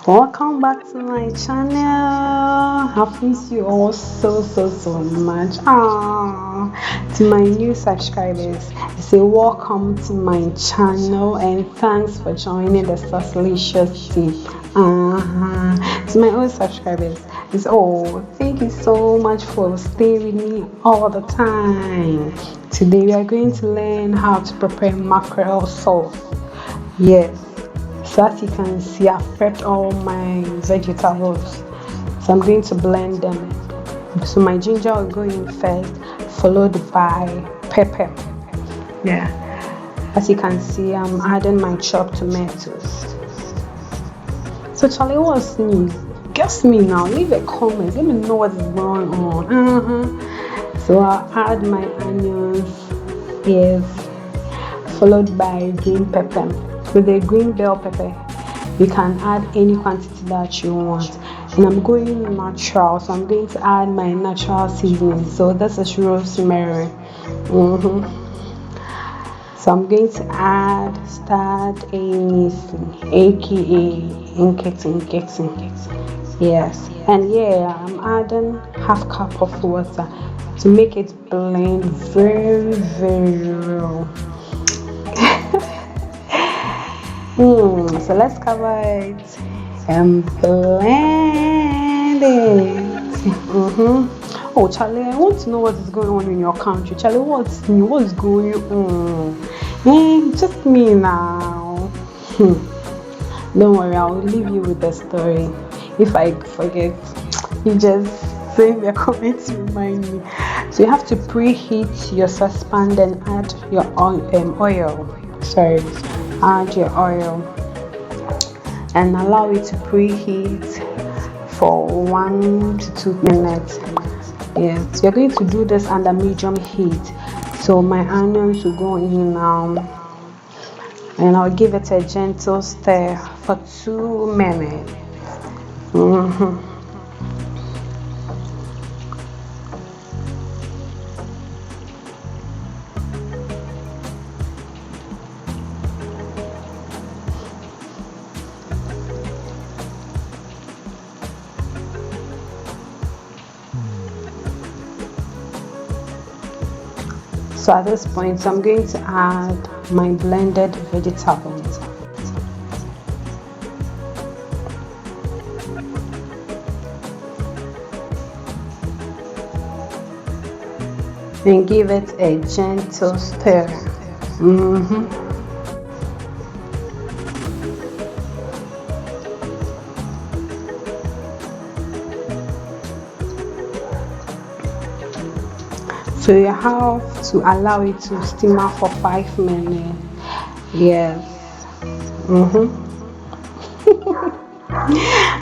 Welcome back to my channel. I miss you all so much. To my new subscribers, I say welcome to my channel and thanks for joining the Saucelicious team. To my old subscribers, it's thank you so much for staying with me all the time. Today we are going to learn how to prepare mackerel sauce. Yes. So as you can see, I've prepped all my vegetables. So I'm going to blend them. So my ginger will go in first, followed by pepper. Yeah. As you can see, I'm adding my chopped tomatoes. So Charlie, what's new? Guess me now. Leave a comment. Let me know what is going on. So I'll add my onions. Yes. Followed by green pepper. With the green bell pepper, you can add any quantity that you want. And I'm going natural, so I'm going to add my natural seasoning. So this is rosemary. So I'm going to add start anything, aka inketing. Yes, and yeah, I'm adding half cup of water to make it blend very well. So let's cover it and blend it. Oh, Charlie, I want to know what is going on in your country. Charlie, what's new? What's going on? Just me now. Don't worry, I'll leave you with the story. If I forget, you just send me a comment to remind me. So you have to preheat your saucepan, then add your oil. Sorry. Add your oil and allow it to preheat for 1 to 2 minutes. Yes, you're going to do this under medium heat. So my onions will go in now, and I'll give it a gentle stir for 2 minutes. So at this point, I'm going to add my blended vegetables. And give it a gentle stir. So you have to allow it to simmer for 5 minutes. Yes.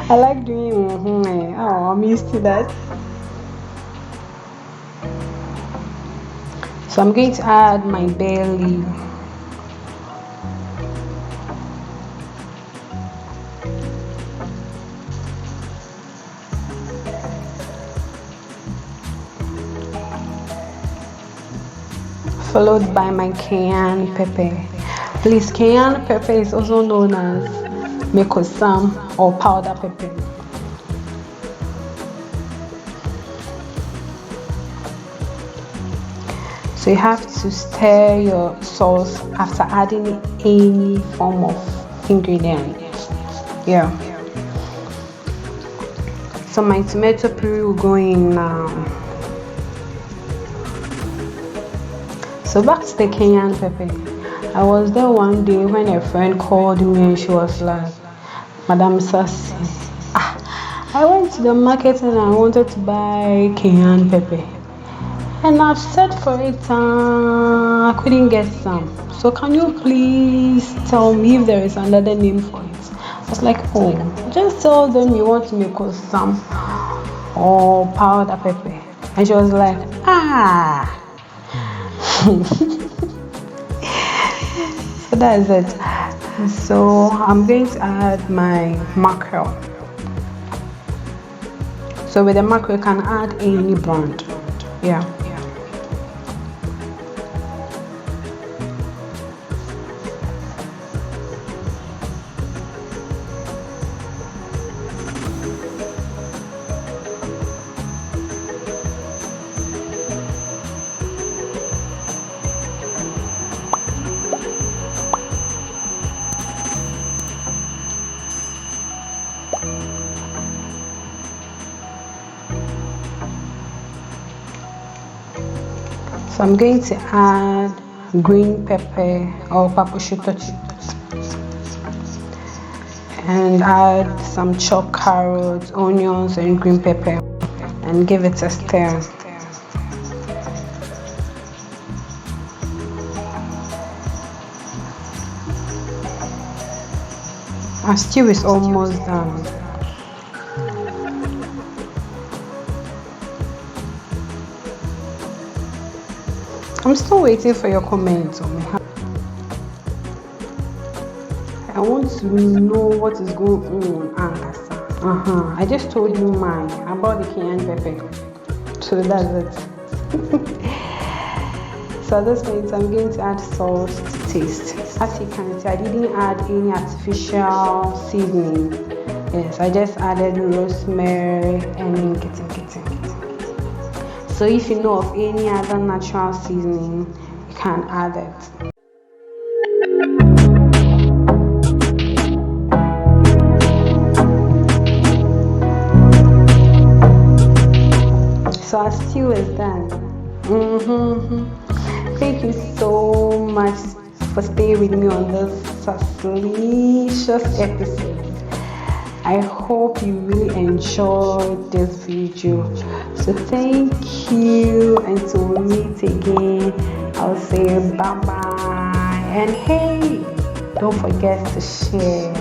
I like doing I'm used to that. So I'm going to add my bay leaf. Followed by my cayenne pepper. Please, cayenne pepper is also known as mekosam or powder pepper. So you have to stir your sauce after adding any form of ingredient. Yeah. So my tomato puree will go in now. So back to the cayenne pepper. I was there one day when a friend called me and she was like, Madam Sassy, I went to the market and I wanted to buy cayenne pepper. And I've searched for it, I couldn't get some. So can you please tell me if there is another name for it? I was like, just tell them you want to make us some or powder pepper. And she was like, So that is it. So I'm going to add my mackerel. So with the mackerel, you can add any brand. Yeah. So I'm going to add green pepper or papushuto and add some chopped carrots, onions, and green pepper and give it a stir. Our stew is almost done. I'm still waiting for your comments on me. I want to know what is going on, Ankasa. I just told you mine about the cayenne pepper. So that's it. So at this point, I'm going to add salt to taste. As you can see, I didn't add any artificial seasoning. Yes, I just added rosemary and kitten. So if you know of any other natural seasoning, you can add it. So our stew is done. Thank you so much for staying with me on this delicious episode. I hope you really enjoyed this video. So thank you, until we meet again, I'll say bye bye. And hey, don't forget to share.